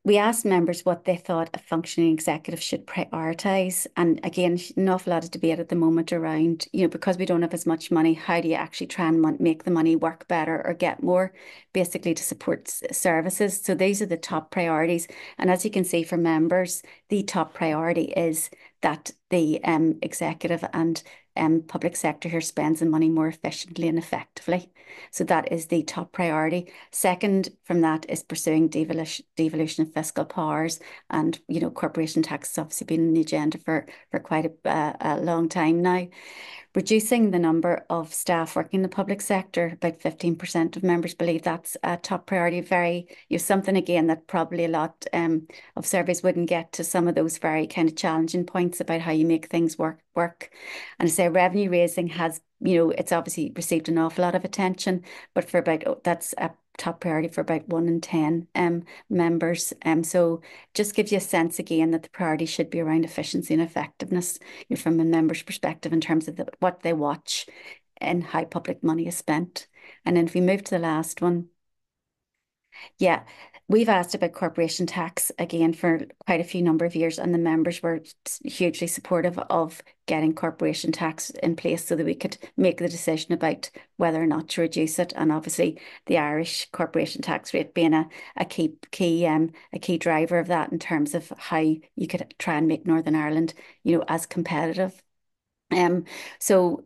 We asked members what they thought a functioning executive should prioritise. And again, an awful lot of debate at the moment around, because we don't have as much money, how do you actually try and make the money work better or get more, basically to support services? So these are the top priorities. And as you can see for members, the top priority is that the executive and public sector here spends the money more efficiently and effectively. So that is the top priority. Second from that is pursuing devolution of fiscal powers. And, corporation tax has obviously been on the agenda for quite a long time now. Reducing the number of staff working in the public sector, about 15% of members believe that's a top priority. Something again that probably a lot of surveys wouldn't get to, some of those very kind of challenging points about how you make things work. And I say revenue raising has, it's obviously received an awful lot of attention, but that's a top priority for about 1 in 10 members. So just gives you a sense again that the priority should be around efficiency and effectiveness from a member's perspective in terms of what they watch and how public money is spent. And then if we move to the last one. Yeah, we've asked about corporation tax again for quite a few number of years, and the members were hugely supportive of getting corporation tax in place so that we could make the decision about whether or not to reduce it. And obviously the Irish corporation tax rate being a key driver of that in terms of how you could try and make Northern Ireland, as competitive. So,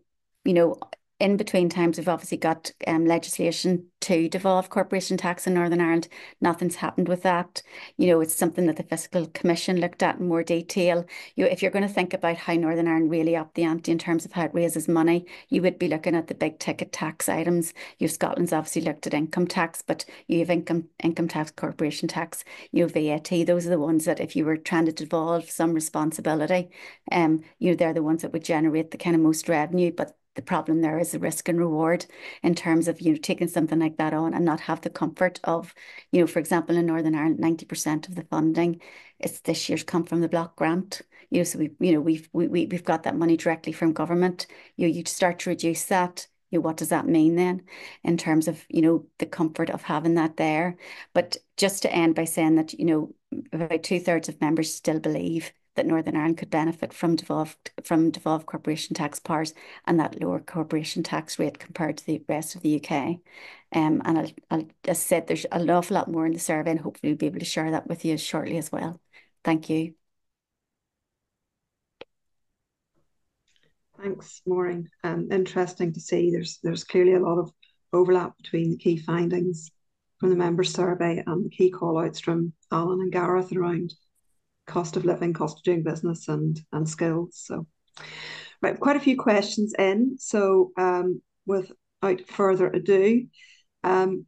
in between times, we've obviously got legislation to devolve corporation tax in Northern Ireland. Nothing's happened with that. It's something that the Fiscal Commission looked at in more detail. If you're going to think about how Northern Ireland really upped the ante in terms of how it raises money, you would be looking at the big ticket tax items. Scotland's obviously looked at income tax, but you have income tax, corporation tax, VAT. Those are the ones that if you were trying to devolve some responsibility, they're the ones that would generate the kind of most revenue. But the problem there is the risk and reward in terms of, taking something like that on and not have the comfort of, for example, in Northern Ireland, 90% of the funding this year's come from the block grant. So we've got that money directly from government. You start to reduce that. What does that mean then in terms of, the comfort of having that there? But just to end by saying that, about 2/3 of members still believe that Northern Ireland could benefit from devolved corporation tax powers and that lower corporation tax rate compared to the rest of the UK. And I'll as I said, there's an awful lot more in the survey, and hopefully we'll be able to share that with you shortly as well. Thank you. Thanks, Maureen. Interesting to see there's clearly a lot of overlap between the key findings from the member survey and the key call-outs from Alan and Gareth around cost of living, cost of doing business, and skills. So, right, quite a few questions in. So, without further ado, I'll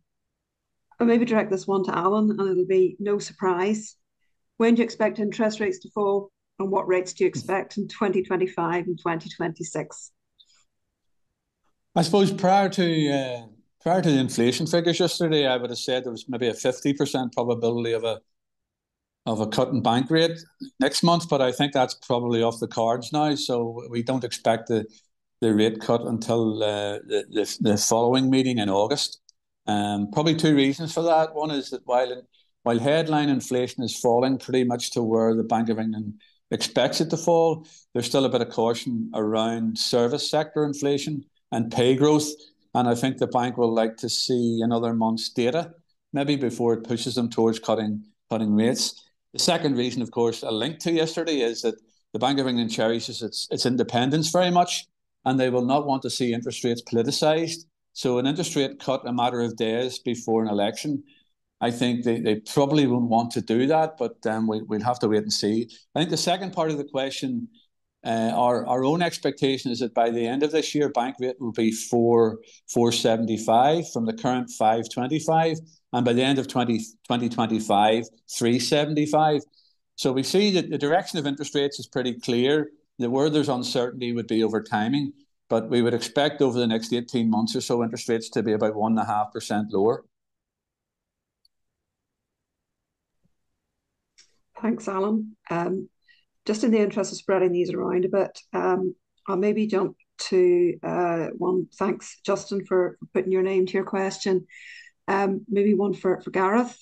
maybe direct this one to Alan, and it'll be no surprise. When do you expect interest rates to fall, and what rates do you expect in 2025 and 2026? I suppose prior to the inflation figures yesterday, I would have said there was maybe a 50% probability of a cut in bank rate next month, but I think that's probably off the cards now. So we don't expect the rate cut until the following meeting in August. Probably two reasons for that. One is that while headline inflation is falling pretty much to where the Bank of England expects it to fall, there's still a bit of caution around service sector inflation and pay growth. And I think the bank will like to see another month's data, maybe before it pushes them towards cutting rates. The second reason, of course, a link to yesterday is that the Bank of England cherishes its independence very much, and they will not want to see interest rates politicised. So an interest rate cut a matter of days before an election, I think they probably won't want to do that, but we'll have to wait and see. I think the second part of the question, our own expectation is that by the end of this year, bank rate will be 4.75 from the current 5.25, and by the end of 2025, 3.75. So we see that the direction of interest rates is pretty clear. The where there's uncertainty would be over timing, but we would expect over the next 18 months or so interest rates to be about 1.5% lower. Thanks, Alan. Just in the interest of spreading these around a bit, I'll maybe jump to one. Thanks, Justin, for putting your name to your question. Maybe one for Gareth.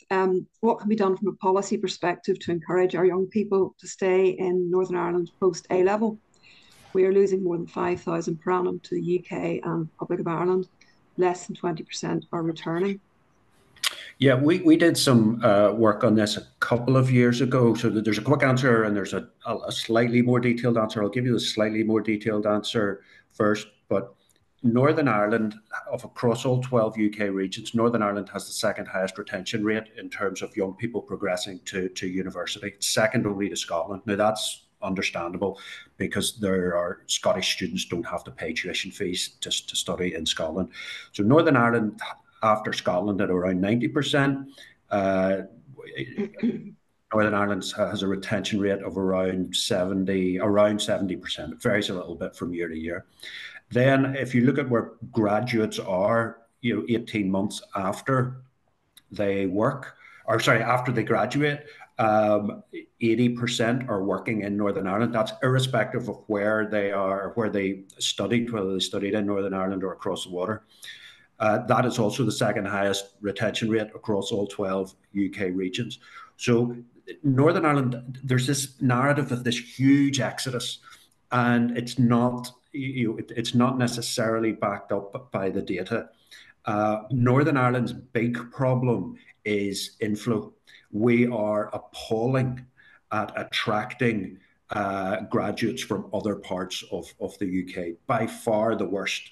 What can be done from a policy perspective to encourage our young people to stay in Northern Ireland post A-level? We are losing more than 5,000 per annum to the UK and Republic of Ireland. Less than 20% are returning. Yeah, we did some work on this a couple of years ago. So there's a quick answer and there's a slightly more detailed answer. I'll give you the slightly more detailed answer first. But Northern Ireland, of across all 12 UK regions, Northern Ireland has the second highest retention rate in terms of young people progressing to university, second only to Scotland. Now that's understandable because there are Scottish students don't have to pay tuition fees to study in Scotland. So Northern Ireland, after Scotland, at around 90%. Northern Ireland has a retention rate of around 70%. It varies a little bit from year to year. Then, if you look at where graduates are, 18 months after they work, or sorry, after they graduate, 80% are working in Northern Ireland. That's irrespective of where they are, where they studied, whether they studied in Northern Ireland or across the water. That is also the second highest retention rate across all 12 UK regions. So Northern Ireland, there's this narrative of this huge exodus, and it's not necessarily backed up by the data. Northern Ireland's big problem is inflow. We are appalling at attracting graduates from other parts of the UK, by far the worst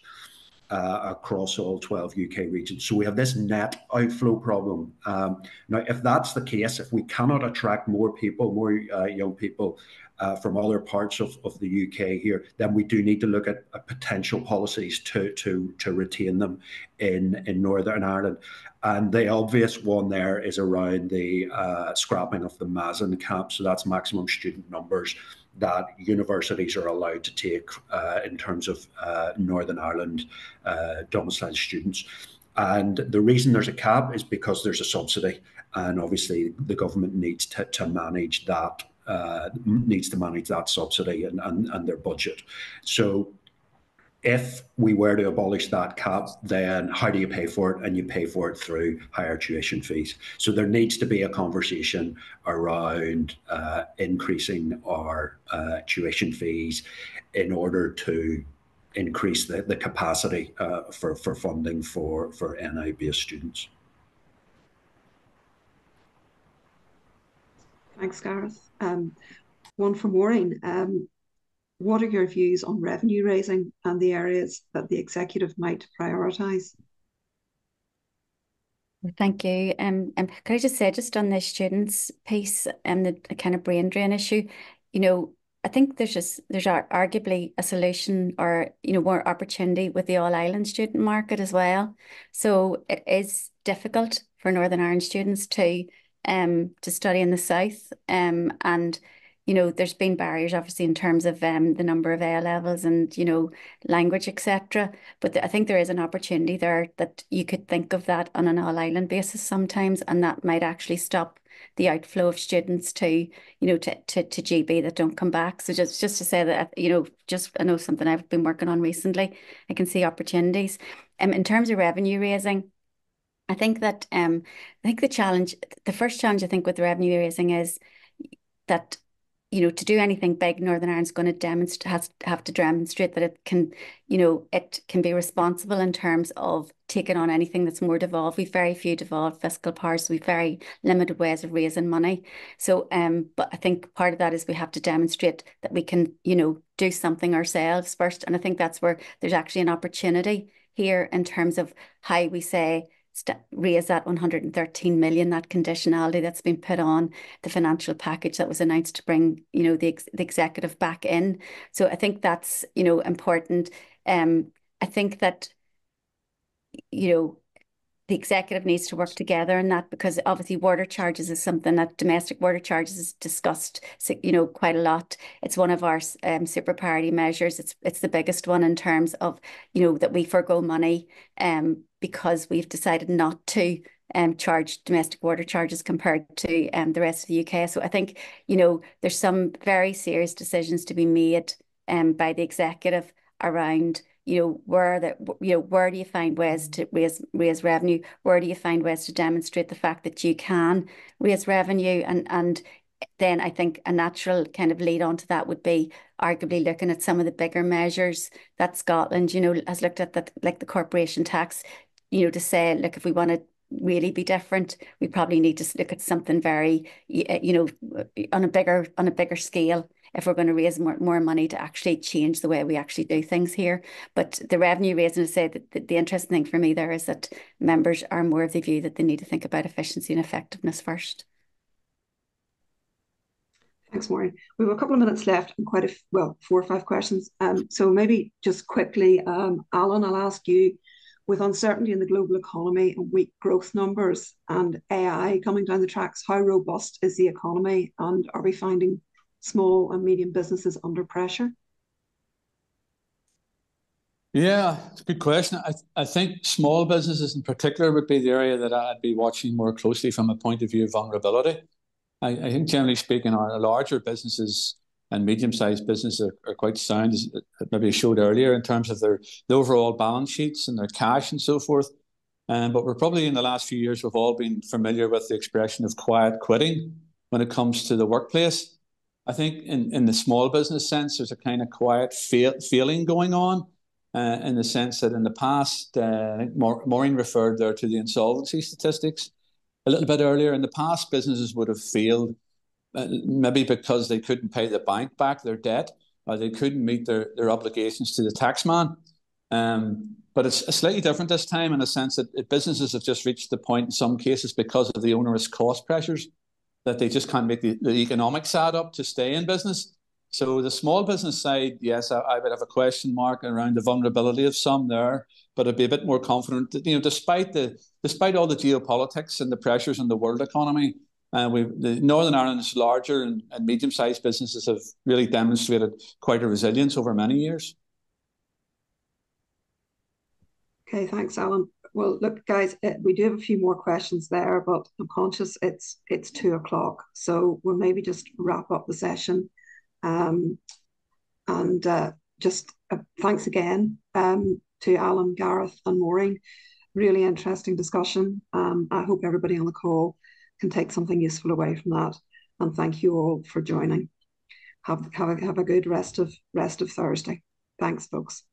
across all 12 UK regions. So we have this net outflow problem. Now, if that's the case, if we cannot attract more people, more young people from other parts of the UK here, then we do need to look at potential policies to retain them in Northern Ireland. And the obvious one there is around the scrapping of the Mazen cap. So that's maximum student numbers that universities are allowed to take in terms of Northern Ireland domiciled students. And the reason there's a cap is because there's a subsidy, and obviously the government needs to manage that subsidy and their budget. So if we were to abolish that cap, then how do you pay for it? And you pay for it through higher tuition fees. So there needs to be a conversation around increasing our tuition fees in order to increase the capacity for funding for NI-based students. Thanks, Gareth. One for Maureen. What are your views on revenue raising and the areas that the executive might prioritise? Thank you. Can I just say, just on the students piece and the kind of brain drain issue, I think there's arguably a solution or, more opportunity with the All Ireland student market as well. So it is difficult for Northern Ireland students to study in the South. And there's been barriers obviously in terms of the number of A levels and language, etc. But I think there is an opportunity there that you could think of that on an all island basis sometimes, and that might actually stop the outflow of students to GB that don't come back. So just to say that I know something I've been working on recently. I can see opportunities. In terms of revenue raising, I think that the first challenge I think with revenue raising is that to do anything big, Northern Ireland's going to have to demonstrate that it can be responsible in terms of taking on anything that's more devolved. We've very few devolved fiscal powers, so we've very limited ways of raising money. So, but I think part of that is we have to demonstrate that we can, do something ourselves first. And I think that's where there's actually an opportunity here in terms of how we say, raise that 113 million, that conditionality that's been put on the financial package that was announced to bring the executive back in. So I think that's important. I think that the executive needs to work together in that, because obviously water charges is something that domestic water charges is discussed quite a lot. It's one of our super priority measures. It's the biggest one in terms of that we forgo money because we've decided not to charge domestic water charges compared to the rest of the UK. So I think there's some very serious decisions to be made by the executive around where do you find ways to raise revenue? Where do you find ways to demonstrate the fact that you can raise revenue? And then I think a natural kind of lead on to that would be arguably looking at some of the bigger measures that Scotland, has looked at, that like the corporation tax, to say, look, if we want to really be different, we probably need to look at something very, on a bigger scale, if we're going to raise more money to actually change the way we actually do things here. But the revenue raising, to say that the interesting thing for me there is that members are more of the view that they need to think about efficiency and effectiveness first. Thanks, Maureen. We have a couple of minutes left and 4 or 5 questions. So maybe just quickly, Alan, I'll ask you, with uncertainty in the global economy and weak growth numbers and AI coming down the tracks, how robust is the economy, and are we finding small and medium businesses under pressure? Yeah, it's a good question. I think small businesses in particular would be the area that I'd be watching more closely from a point of view of vulnerability. I think generally speaking, our larger businesses and medium-sized businesses are quite sound, as maybe I showed earlier, in terms of the overall balance sheets and their cash and so forth. But we're probably, in the last few years, we've all been familiar with the expression of quiet quitting when it comes to the workplace. I think in the small business sense, there's a kind of quiet feeling going on, in the sense that in the past, I think Maureen referred there to the insolvency statistics a little bit earlier. In the past, businesses would have failed maybe because they couldn't pay the bank back their debt, or they couldn't meet their obligations to the taxman. But it's slightly different this time, in a sense that businesses have just reached the point in some cases, because of the onerous cost pressures, that they just can't make the economics add up to stay in business. So the small business side, yes, I would have a question mark around the vulnerability of some there, but I'd be a bit more confident that, despite all the geopolitics and the pressures in the world economy, the Northern Ireland's larger and medium-sized businesses have really demonstrated quite a resilience over many years. Okay, thanks, Alan. Well, look, guys, we do have a few more questions there, but I'm conscious it's 2 o'clock, so we'll maybe just wrap up the session. Just thanks again to Alan, Gareth, and Maureen. Really interesting discussion. I hope everybody on the call can take something useful away from that. And thank you all for joining. Have a good rest of Thursday. Thanks, folks.